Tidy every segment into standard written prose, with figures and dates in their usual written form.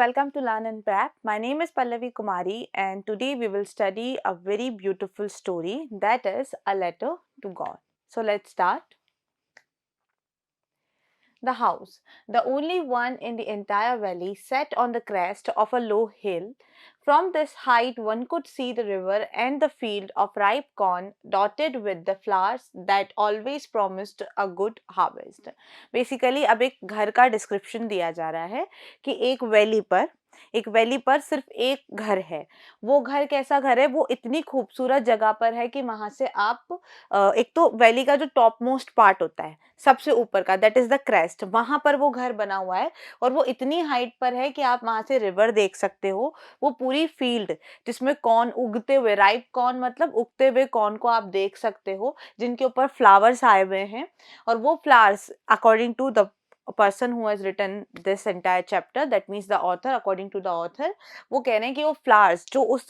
welcome to Learn and Prep. My name is Pallavi Kumari, and today we will study a very beautiful story, that is A Letter to God. So let's start. The house, the only one in the entire valley, sat on the crest of a low hill. From this height, one could see the river and the field of ripe corn dotted with the flowers that always promised a good harvest. Basically, अब एक घर का description दिया जा रहा है कि एक वैली पर सिर्फ एक घर है। वो घर कैसा घर है? वो इतनी खूबसूरत जगह पर है कि वहां से आप एक तो वैली का जो टॉप मोस्ट पार्ट होता है, सबसे ऊपर का, दैट इज द क्रेस्ट, वहां पर वो घर बना हुआ है और वो इतनी हाइट पर है कि आप वहां से रिवर देख सकते हो। वो पूरी फील्ड जिसमें कॉर्न उगते हुए, राइप कॉर्न मतलब उगते हुए कॉर्न को आप देख सकते हो, जिनके ऊपर फ्लावर्स आए हुए हैं। और वो flowers, according to the person who has written this entire chapter, that means the author, according to the author, वो कह रहे हैं कि वो फ्लावर्स जो उस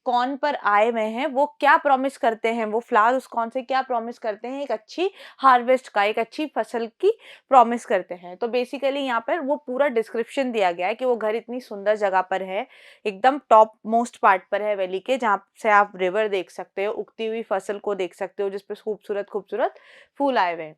कॉर्न पर आए हुए हैं वो क्या प्रॉमिस करते हैं, वो फ्लावर उस कॉर्न से क्या प्रॉमिस करते हैं? एक अच्छी हार्वेस्ट का, एक अच्छी फसल की प्रॉमिस करते हैं। तो बेसिकली यहाँ पर वो पूरा डिस्क्रिप्शन दिया गया है कि वो घर इतनी सुंदर जगह पर है, एकदम टॉप मोस्ट पार्ट पर है वैली के, जहाँ से आप रिवर देख सकते हो, उगती हुई फसल को देख सकते हो, जिसपे खूबसूरत खूबसूरत फूल आए हुए हैं।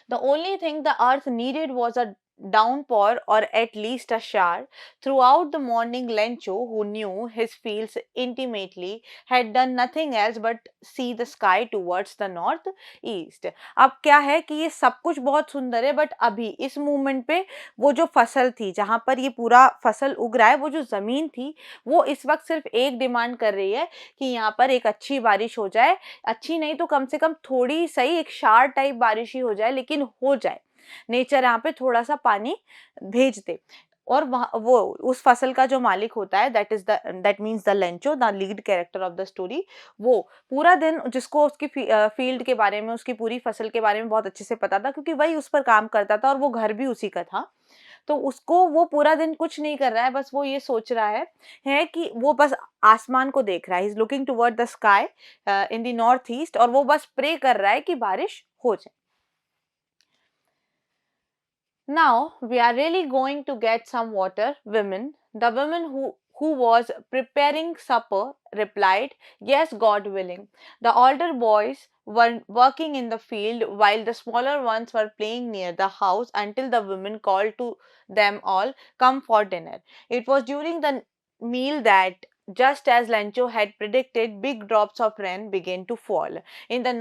The only thing the earth needed was a downpour, or at least a shower. Throughout the morning, Lencho, who knew his fields intimately, had done nothing else but see the sky towards the north east. अब क्या है कि ये सब कुछ बहुत सुंदर है, बट अभी इस मूवमेंट पे वो जो फसल थी, जहाँ पर ये पूरा फसल उग रहा है, वो जो ज़मीन थी, वो इस वक्त सिर्फ एक डिमांड कर रही है कि यहाँ पर एक अच्छी बारिश हो जाए। अच्छी नहीं तो कम से कम थोड़ी सही एक शार टाइप बारिश ही हो जाए, लेकिन हो जाए, नेचर यहाँ पे थोड़ा सा पानी भेज दे। और वो उस फसल का जो मालिक होता है, that means the Lencho, the lead character of the story, वो पूरा दिन, जिसको उसकी फील्ड के बारे में, उसकी पूरी फसल के बारे में बहुत अच्छे से पता था, क्योंकि वही उस पर काम करता था और वो घर भी उसी का था। तो उसको, वो पूरा दिन कुछ नहीं कर रहा है, बस वो ये सोच रहा है कि वो बस आसमान को देख रहा है, he is looking toward the sky in the north east, और वो बस प्रे कर रहा है कि बारिश हो जाए। Now we are really going to get some water, women. The woman who was preparing supper replied, "Yes, God willing." The older boys were working in the field while the smaller ones were playing near the house until the women called to them all, "Come for dinner." It was during the meal that, just as Lancho had predicted, big drops of rain began to fall. In the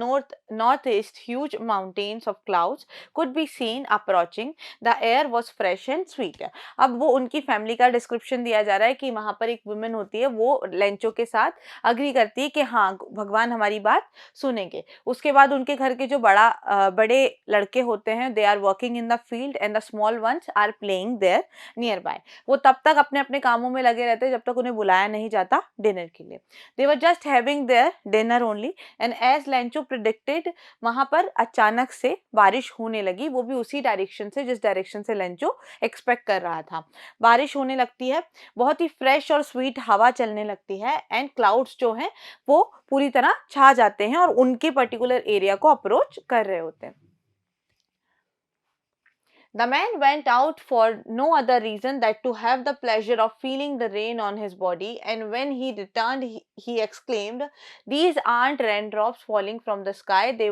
northeast, huge mountains of clouds could be seen approaching. The air was fresh and sweet. अब वो उनकी family का description दिया जा रहा है कि वहाँ पर एक वुमेन होती है, वो लेंचो के साथ अग्री करती है कि हाँ, भगवान हमारी बात सुनेंगे। उसके बाद उनके घर के जो बड़े लड़के होते हैं, they are working in the field and the small ones are playing there nearby. वो तब तक अपने अपने कामों में लगे रहते हैं जब तक उन्हें बुलाया नहीं जाता डिनर के लिए। They were just having their dinner only, and as Lencho predicted, वहां पर अचानक से बारिश होने लगी, वो भी उसी डायरेक्शन से जिस डायरेक्शन से लेंचो एक्सपेक्ट कर रहा था। बारिश होने लगती है, बहुत ही फ्रेश और स्वीट हवा चलने लगती है, एंड क्लाउड्स जो हैं वो पूरी तरह छा जाते हैं और उनके पर्टिकुलर एरिया को अप्रोच कर रहे होते हैं। The man went out for no other reason than to have the pleasure of feeling the rain on his body, and when he returned, he exclaimed, "These aren't raindrops falling from the sky, they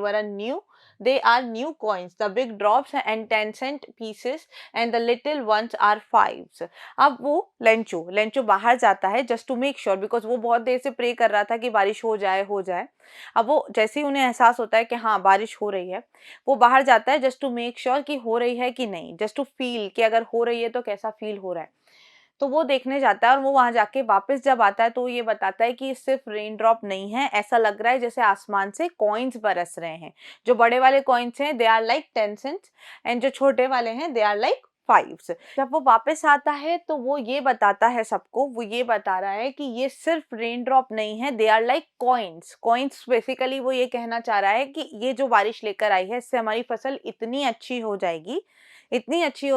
are new coins. The big drops and 10-cent pieces, and the little ones are fives." अब वो Lencho बाहर जाता है just to make sure, because वो बहुत देर से pray कर रहा था कि बारिश हो जाए। अब वो जैसे ही उन्हें एहसास होता है कि हाँ बारिश हो रही है, वो बाहर जाता है जस्ट टू मेक श्योर कि हो रही है कि नहीं, जस्ट टू फील कि अगर हो रही है तो कैसा फील हो रहा है। तो वो देखने जाता है और वो वहां जाके वापस जब आता है तो ये बताता है कि ये सिर्फ रेन ड्रॉप नहीं है, ऐसा लग रहा है जैसे आसमान से कॉइन्स बरस रहे हैं। जो बड़े वाले कॉइन्स हैं they are like 10 cents, and जो छोटे वाले हैं दे आर लाइक फाइव्स। जब वो वापस आता है तो वो ये बताता है सबको, वो ये बता रहा है कि ये सिर्फ रेन ड्रॉप नहीं है, they are like coins. Basically वो ये कहना चाह रहा है कि ये जो बारिश लेकर आई है, इससे हमारी फसल इतनी अच्छी हो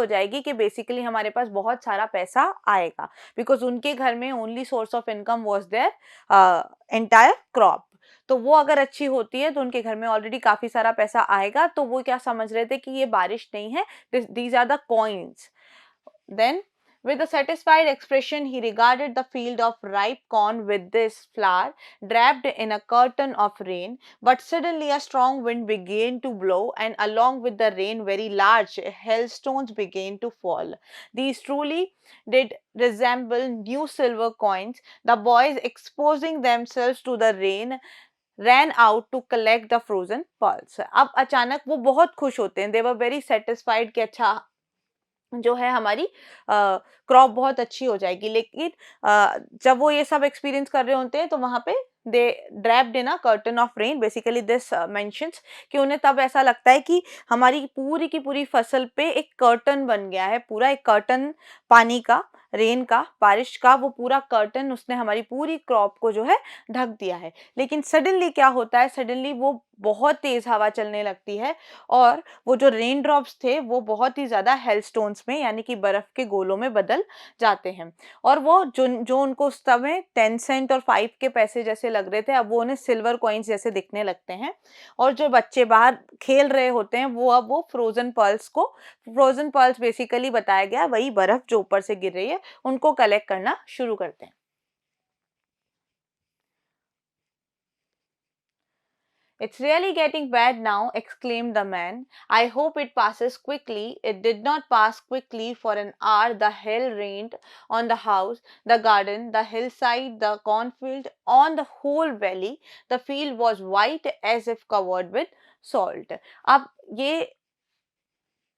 जाएगी कि बेसिकली हमारे पास बहुत सारा पैसा आएगा, बिकॉज उनके घर में only source of income was their entire crop. तो वो अगर अच्छी होती है तो उनके घर में ऑलरेडी काफी सारा पैसा आएगा। तो वो क्या समझ रहे थे कि ये बारिश नहीं है, these are the coins. Then With a satisfied expression, he regarded the field of ripe corn with this flour draped in a curtain of rain. But suddenly a strong wind began to blow, and along with the rain, very large hailstones began to fall. These truly did resemble new silver coins. The boys, exposing themselves to the rain, ran out to collect the frozen pearls. अब अचानक वो बहुत खुश होते हैं. They were very satisfied कि अच्छा जो है हमारी क्रॉप बहुत अच्छी हो जाएगी, लेकिन जब वो ये सब एक्सपीरियंस कर रहे होते हैं तो वहां पे they draped in a curtain of rain. Basically this mentions कि उन्हें तब ऐसा लगता है कि हमारी पूरी की पूरी फसल पे एक कर्टन बन गया है, पूरा एक कर्टन पानी का, रेन का, बारिश का, वो पूरा कर्टन उसने हमारी पूरी क्रॉप को जो है ढक दिया है. लेकिन सडनली क्या होता है, सडनली वो बहुत तेज हवा चलने लगती है और वो जो रेन ड्रॉप्स थे वो बहुत ही ज़्यादा हेलस्टोन्स में यानी कि बर्फ़ के गोलों में बदल जाते हैं. और वो जो जो उनको उस समय 10 सेंट और 5 के पैसे जैसे लग रहे थे, अब वो उन्हें सिल्वर कॉइन्स जैसे दिखने लगते हैं. और जो बच्चे बाहर खेल रहे होते हैं वो अब वो फ्रोज़न पर्ल्स बेसिकली बताया गया वही बर्फ़ जो ऊपर से गिर रही है, उनको कलेक्ट करना शुरू करते हैं. "It's really getting bad now," exclaimed the man. "I hope it passes quickly." It did not pass quickly. For an hour the hail rained on the house, the garden, the hillside, the cornfield, on the whole valley. The field was white as if covered with salt. अब ये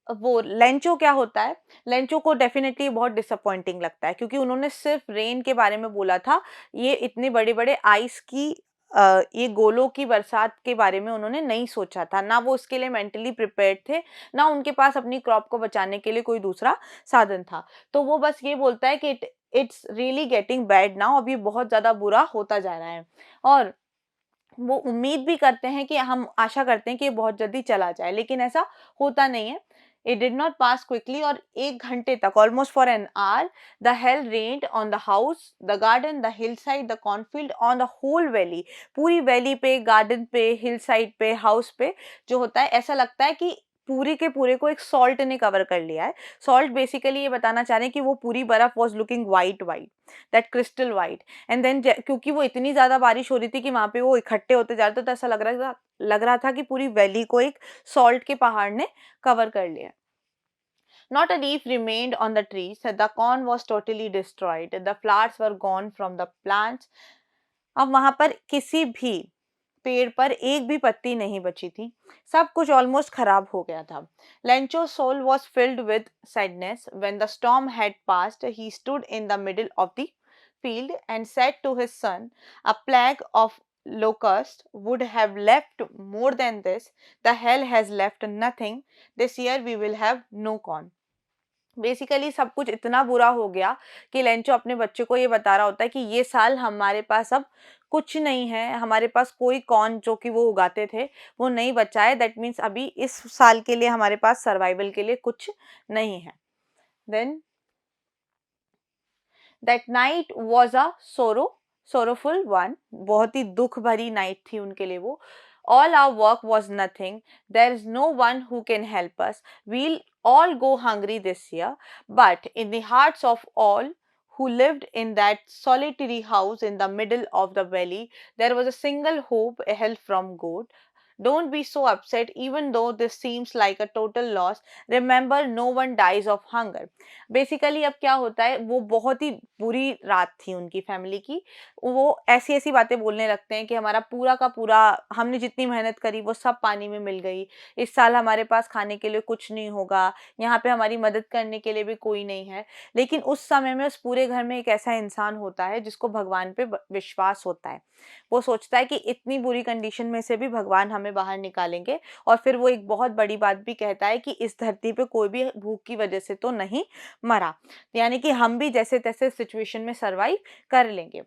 वो Lencho क्या होता है, Lencho को definitely बहुत disappointing लगता है क्योंकि उन्होंने सिर्फ रेन के बारे में बोला था. ये इतने बड़े बड़े आइस की ये गोलों की बरसात के बारे में उन्होंने नहीं सोचा था, ना वो उसके लिए मेंटली प्रिपेयर्ड थे, ना उनके पास अपनी क्रॉप को बचाने के लिए कोई दूसरा साधन था. तो वो बस ये बोलता है कि it's really getting bad now, अभी बहुत ज्यादा बुरा होता जा रहा है. और वो उम्मीद भी करते हैं कि हम आशा करते हैं कि ये बहुत जल्दी चला जाए, लेकिन ऐसा होता नहीं है. It did not pass quickly और 1 घंटे तक, almost for an hour, the hail rained on the house, the garden, the hill side, the cornfield, on the whole valley. पूरी वैली पे, गार्डन पे, हिल साइड पे, हाउस पे जो होता है ऐसा लगता है कि पूरे के पूरे को एक सॉल्ट ने कवर कर लिया है. सॉल्ट बेसिकली ये बताना चाह रहे हैं कि वो पूरी बर्फ was looking white white, that crystal white. And then क्योंकि वो इतनी ज़्यादा बारिश हो रही थी कि वहाँ पे वो इकट्ठे होते जा रहे थे, तो ऐसा लग रहा था कि पूरी वैली को एक सॉल्ट के पहाड़ ने कवर कर लिया. Not a leaf remained on the trees. The corn was totally destroyed. The flowers were gone from the plants. अब वहां पर किसी भी पेड़ पर एक भी पत्ती नहीं बची थी. सब कुछ ऑलमोस्ट खराब हो गया था. Lencho's soul was filled with sadness. When the storm had passed, he stood in the middle of the field and said to his son, "A plague of locusts would have left more than this. The hell has left nothing. This year we will have no corn." Basically सब कुछ इतना बुरा हो गया कि Lencho अपने बच्चे को ये बता रहा होता है कि ये साल हमारे पास अब कुछ नहीं है, हमारे पास कोई कॉर्न जो कि वो उगाते थे वो नहीं बचा है. दैट मीन्स अभी इस साल के लिए हमारे पास सर्वाइवल के लिए कुछ नहीं है. Then that night was a sorrowful one. बहुत ही दुख भरी नाइट थी उनके लिए वो. All our work was nothing. There is no one who can help us. We'll all go hungry this year. But in the hearts of all who lived in that solitary house in the middle of the valley, there was a single hope, a help from God. Don't be so upset, even though this seems like a total loss. Remember, no one dies of hunger. Basically अब क्या होता है, वो बहुत ही बुरी रात थी उनकी फैमिली की. वो ऐसी ऐसी बातें बोलने लगते हैं कि हमारा पूरा का पूरा, हमने जितनी मेहनत करी वो सब पानी में मिल गई. इस साल हमारे पास खाने के लिए कुछ नहीं होगा, यहाँ पे हमारी मदद करने के लिए भी कोई नहीं है. लेकिन उस समय में उस पूरे घर में एक ऐसा इंसान होता है जिसको भगवान पे विश्वास होता है. वो सोचता है कि इतनी बुरी कंडीशन में से भी भगवान हमें बाहर निकालेंगे. और फिर वो एक बहुत बड़ी बात भी कहता है कि इस धरती पे कोई भी भूख की वजह से तो नहीं मरा, यानी कि हम भी जैसे तैसे सिचुएशन में सरवाइव कर लेंगे.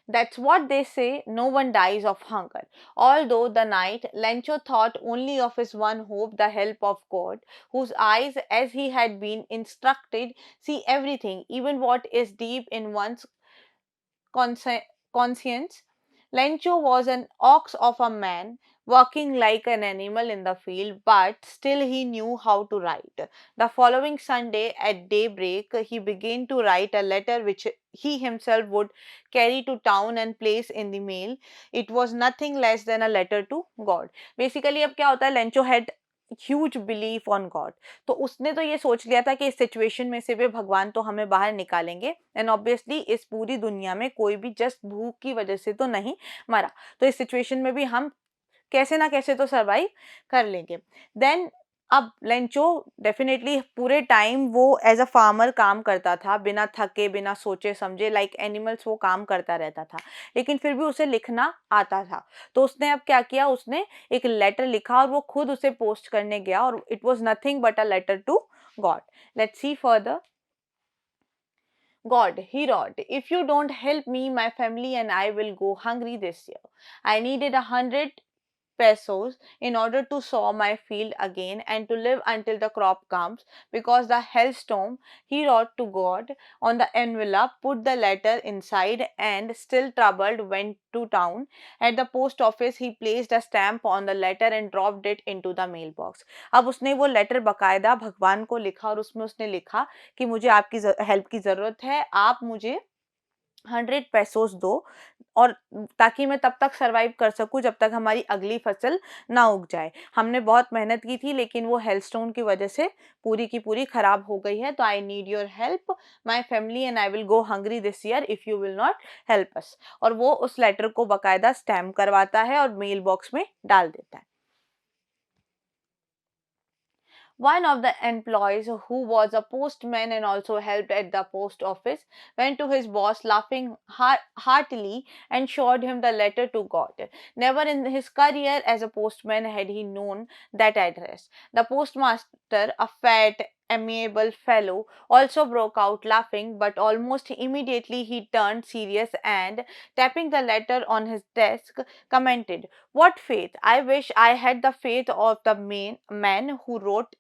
That's what they say, no one dies of hunger. Although the night, Lencho thought only of his one hope, the help of God, whose eyes, as he had been instructed, see everything, even what is deep in one's conscience. Lencho was an ox of a man, working like an animal in the field, but still he knew how to write. The following Sunday at daybreak, he began to write a letter which he himself would carry to town and place in the mail. It was nothing less than a letter to God. Basically, अब क्या होता है, Lencho had huge belief on God. तो उसने तो ये सोच लिया था कि इस सिचुएशन में से भी भगवान तो हमें बाहर निकालेंगे. एंड ऑब्वियसली इस पूरी दुनिया में कोई भी जस्ट भूख की वजह से तो नहीं मरा. तो इस सिचुएशन में भी हम कैसे ना कैसे तो सर्वाइव कर लेंगे. देन अब लेंचो डेफिनेटली पूरे टाइम वो एज अ फार्मर काम करता था, बिना थके बिना सोचे समझे, लाइक एनिमल्स वो काम करता रहता था, लेकिन फिर भी उसे लिखना आता था. तो उसने अब क्या किया, उसने एक लेटर लिखा और वो खुद उसे पोस्ट करने गया और it was nothing but a letter to God. Let's see further. God, he wrote, if you don't help me, my family and I will go hungry this year. I needed 100 pesos in order to sow my field again and to live until the crop comes because the hailstorm. He wrote to God on the envelope, put the letter inside, and still troubled went to town. At the post office, he placed a stamp on the letter and dropped it into the mailbox. अब उसने वो letter बकायदा भगवान को लिखा और उसमें उसने लिखा कि मुझे आपकी हेल्प की ज़रूरत है, आप मुझे 100 पेसोस दो और ताकि मैं तब तक सर्वाइव कर सकूं जब तक हमारी अगली फसल ना उग जाए. हमने बहुत मेहनत की थी लेकिन वो हेलस्टोन की वजह से पूरी की पूरी खराब हो गई है. तो I need your help, my family and I will go hungry this year if you will not help us. और वो उस लेटर को बकायदा स्टैम्प करवाता है और मेल बॉक्स में डाल देता है. One of the employees, who was a postman and also helped at the post office, went to his boss laughing heartily and showed him the letter to God. Never in his career as a postman had he known that address. The postmaster, a fat, amiable fellow, also broke out laughing, but almost immediately he turned serious and, tapping the letter on his desk, commented, "What faith! I wish I had the faith of the man who wrote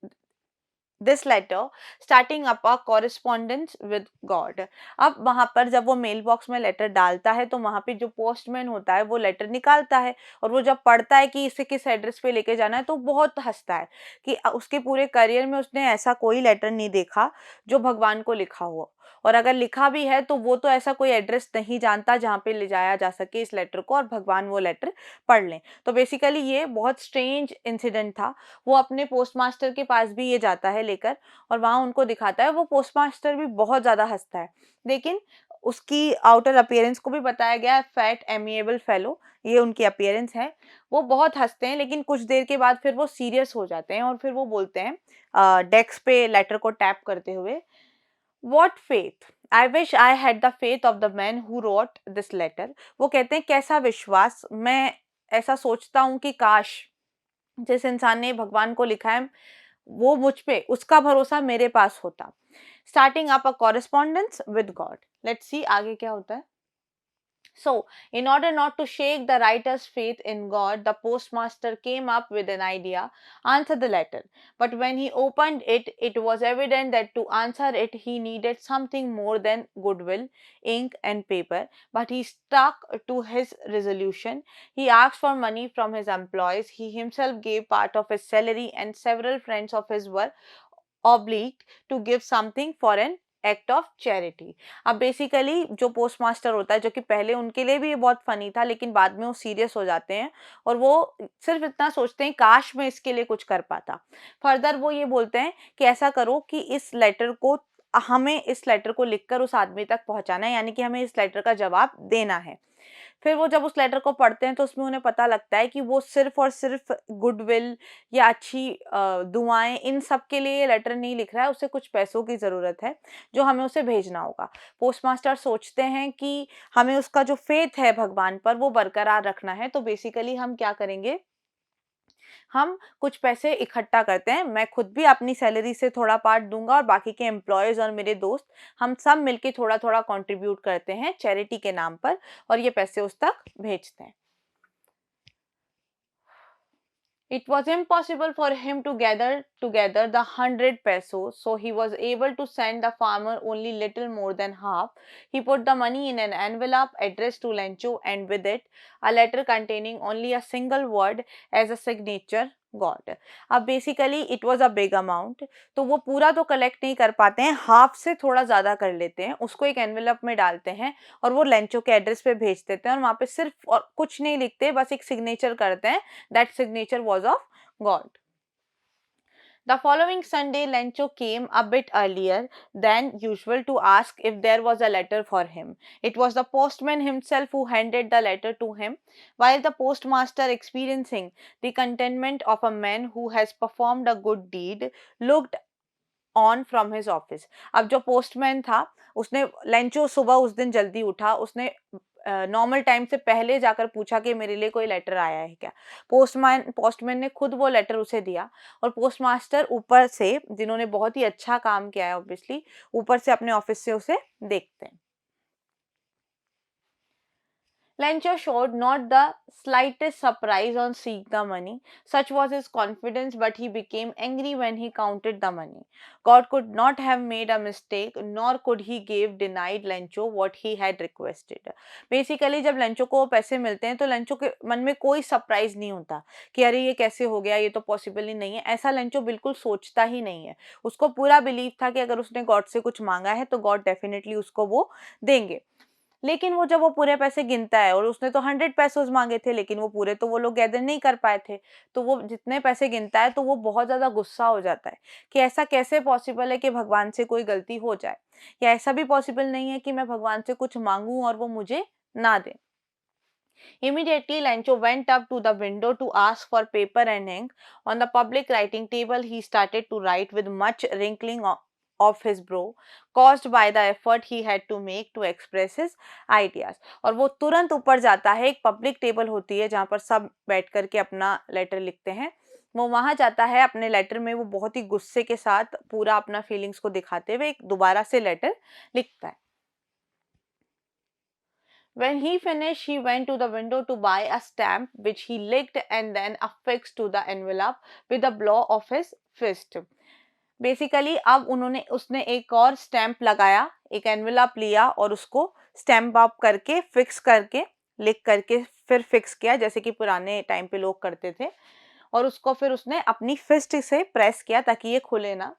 this letter starting up a correspondence with God." अब वहां पर जब वो mail box में letter डालता है तो वहां पे जो पोस्टमैन होता है वो लेटर निकालता है और वो जब पढ़ता है कि इसे किस एड्रेस पे लेके जाना है तो बहुत हंसता है कि उसके पूरे करियर में उसने ऐसा कोई लेटर नहीं देखा जो भगवान को लिखा हुआ, और अगर लिखा भी है तो वो तो ऐसा कोई एड्रेस नहीं जानता जहाँ पे ले जाया जा सके इस लेटर को और भगवान वो लेटर पढ़ लें. तो बेसिकली ये बहुत स्ट्रेंज इंसिडेंट था. वो अपने पोस्टमास्टर के पास भी ये जाता है लेकर और वहाँ उनको दिखाता है. वो पोस्टमास्टर भी बहुत ज़्यादा हंसता है, लेकिन उसकी आउटर अपीयरेंस को भी बताया गया है, फैट एमिएबल फेलो, ये उनकी अपीयरेंस है. वो बहुत हंसते हैं लेकिन कुछ देर के बाद फिर वो सीरियस हो जाते हैं और फिर वो बोलते हैं डेस्क पे लेटर को टैप करते हुए, "What faith! I wish I had the faith of the man who wrote this letter." वो कहते हैं कैसा विश्वास, मैं ऐसा सोचता हूँ कि काश जिस इंसान ने भगवान को लिखा है वो मुझ पे उसका भरोसा मेरे पास होता. Starting up a correspondence with God. Let's सी आगे क्या होता है. So, in order not to shake the writer's faith in God, the postmaster came up with an idea: answer the letter. But when he opened it, it was evident that to answer it, he needed something more than goodwill, ink, and paper. But he stuck to his resolution. He asked for money from his employees. He himself gave part of his salary, and several friends of his were obliged to give something for an act of charity. अब basically जो postmaster होता है, जो कि पहले उनके लिए भी ये बहुत फनी था लेकिन बाद में वो सीरियस हो जाते हैं और वो सिर्फ इतना सोचते हैं काश मैं इसके लिए कुछ कर पाता. फर्दर वो ये बोलते हैं कि ऐसा करो कि इस लेटर को हमें इस लेटर को लिखकर उस आदमी तक पहुंचाना है, यानी कि हमें इस लेटर का जवाब देना है. फिर वो जब उस लेटर को पढ़ते हैं तो उसमें उन्हें पता लगता है कि वो सिर्फ और सिर्फ गुडविल या अच्छी दुआएं इन सब के लिए ये लेटर नहीं लिख रहा है, उसे कुछ पैसों की ज़रूरत है जो हमें उसे भेजना होगा. पोस्टमास्टर सोचते हैं कि हमें उसका जो फेथ है भगवान पर वो बरकरार रखना है. तो बेसिकली हम क्या करेंगे, हम कुछ पैसे इकट्ठा करते हैं. मैं खुद भी अपनी सैलरी से थोड़ा पार्ट दूंगा और बाकी के एम्प्लॉयज़ और मेरे दोस्त, हम सब मिलके थोड़ा थोड़ा कंट्रीब्यूट करते हैं चैरिटी के नाम पर और ये पैसे उस तक भेजते हैं. It was impossible for him to gather together the 100 pesos, so he was able to send the farmer only little more than half. He put the money in an envelope addressed to Lencho and with it a letter containing only a single word as a signature, God. अब basically it was a big amount, तो वो पूरा तो collect नहीं कर पाते हैं, half से थोड़ा ज़्यादा कर लेते हैं, उसको एक एनवेलप में डालते हैं और वो लेंचो के एड्रेस पे भेज देते हैं और वहाँ पे सिर्फ और कुछ नहीं लिखते, बस एक सिग्नेचर करते हैं. That signature was of God. The following Sunday, Lencho came a bit earlier than usual to ask if there was a letter for him. It was the postman himself who handed the letter to him, while the postmaster, experiencing the contentment of a man who has performed a good deed, looked on from his office. अब जो postman था, उसने Lencho सुबह उस दिन जल्दी उठा, उसने नॉर्मल टाइम से पहले जाकर पूछा कि मेरे लिए कोई लेटर आया है क्या. पोस्टमैन ने खुद वो लेटर उसे दिया और पोस्टमास्टर ऊपर से, जिन्होंने बहुत ही अच्छा काम किया है ऑब्वियसली, ऊपर से अपने ऑफिस से उसे देखते हैं. Lencho showed not the slightest surprise on seeing the money. Such was his confidence, but he became angry when he counted the money. God could not have made a mistake, nor could he give denied Lencho what he had requested. Basically, जब Lencho को पैसे मिलते हैं तो Lencho के मन में कोई सरप्राइज नहीं होता कि अरे ये कैसे हो गया, ये तो पॉसिबल ही नहीं है. ऐसा लेंचो बिल्कुल सोचता ही नहीं है. उसको पूरा बिलीव था कि अगर उसने गॉड से कुछ मांगा है तो गॉड डेफिनेटली उसको वो देंगे. लेकिन वो जब वो पूरे पैसे गिनता है, और उसने तो 100 पेसोस मांगे थे, लेकिन वो पूरे तो वो लोग गैदर नहीं कर पाए थे, तो वो जितने पैसे गिनता है तो वो बहुत ज़्यादा गुस्सा हो जाता है कि ऐसा कैसे पॉसिबल है कि भगवान से कोई गलती हो जाए, या ऐसा भी पॉसिबल नहीं है कि मैं भगवान से कुछ मांगूं और वो मुझे ना दे. Immediately, Lancho went up to the window to ask for paper and ink. On the public writing table, he started to write with much wrinkling of his brow, caused by the effort he had to make to express his ideas. और वो तुरंत ऊपर जाता है, एक public table होती है जहाँ पर सब बैठ कर के अपना लेटर लिखते हैं. वो वहाँ जाता है, अपने लेटर में वो बहुत ही गुस्से के साथ पूरा अपना फीलिंग्स को दिखाते हुए एक दोबारा से लेटर लिखता है. When he finished, he went to the window to buy a stamp, which he licked and then affixed to the envelope with a blow of his fist. Basically अब उसने एक और स्टैम्प लगाया, एक एनवेलप लिया और उसको स्टैम्प अप करके फिक्स करके लिख करके फिर फिक्स किया, जैसे कि पुराने टाइम पे लोग करते थे, और उसको फिर उसने अपनी फिस्ट से प्रेस किया ताकि ये खुले ना.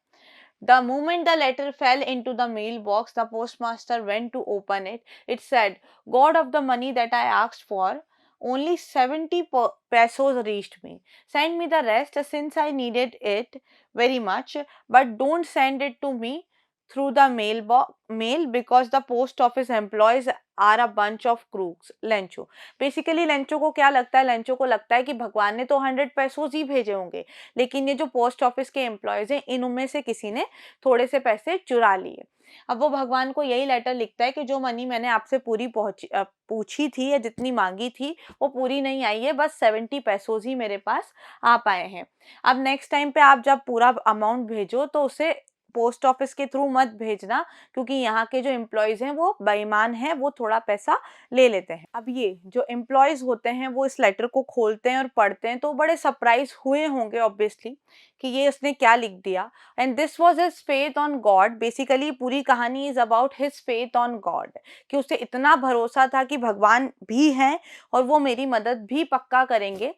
The moment the letter fell into the mailbox, the postmaster went to open it. It said, God of the money that I asked for, only 70 pesos reached me. Send me the rest since I needed it very much, but don't send it to me through the mail because the post office employees are a bunch of crooks. Lencho basically, Lencho को क्या लगता है, Lencho को लगता है कि भगवान ने तो 100 पेसोस ही भेजे होंगे, लेकिन ये जो पोस्ट ऑफिस के एम्प्लॉयज हैं, इनमें से किसी ने थोड़े से पैसे चुरा लिए. अब वो भगवान को यही लेटर लिखता है कि जो मनी मैंने आपसे पूछी थी या जितनी मांगी थी वो पूरी नहीं आई है, बस 70 पेसोस ही मेरे पास आ पाए हैं. अब नेक्स्ट टाइम पे आप जब पूरा अमाउंट भेजो तो उसे पोस्ट ऑफिस के थ्रू मत भेजना, क्योंकि यहाँ के जो एम्प्लॉयज हैं वो बेईमान हैं, वो थोड़ा पैसा ले लेते हैं. अब ये जो एम्प्लॉयज होते हैं वो इस लेटर को खोलते हैं और पढ़ते हैं तो बड़े सरप्राइज हुए होंगे ऑब्वियसली कि ये उसने क्या लिख दिया. And this was his faith on God. Basically पूरी कहानी is about his faith on God, कि उसे इतना भरोसा था कि भगवान भी हैं और वो मेरी मदद भी पक्का करेंगे,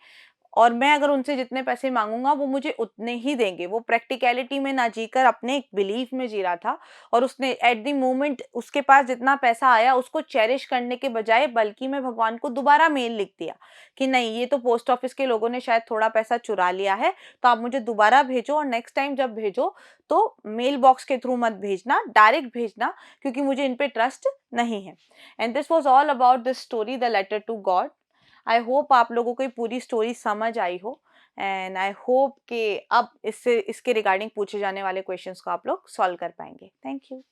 और मैं अगर उनसे जितने पैसे मांगूंगा वो मुझे उतने ही देंगे. वो प्रैक्टिकलिटी में ना जीकर अपने एक बिलीफ में जी रहा था, और उसने एट द मोमेंट उसके पास जितना पैसा आया उसको चेरिश करने के बजाय बल्कि मैं भगवान को दोबारा मेल लिख दिया कि नहीं, ये तो पोस्ट ऑफिस के लोगों ने शायद थोड़ा पैसा चुरा लिया है, तो आप मुझे दोबारा भेजो, और नेक्स्ट टाइम जब भेजो तो मेल बॉक्स के थ्रू मत भेजना, डायरेक्ट भेजना, क्योंकि मुझे इन पे ट्रस्ट नहीं है. And this was all about this story, the letter to God. I hope आप लोगों को ये पूरी स्टोरी समझ आई हो, एंड आई होप कि अब इससे इसके रिगार्डिंग पूछे जाने वाले क्वेश्चंस को आप लोग सॉल्व कर पाएंगे. Thank you.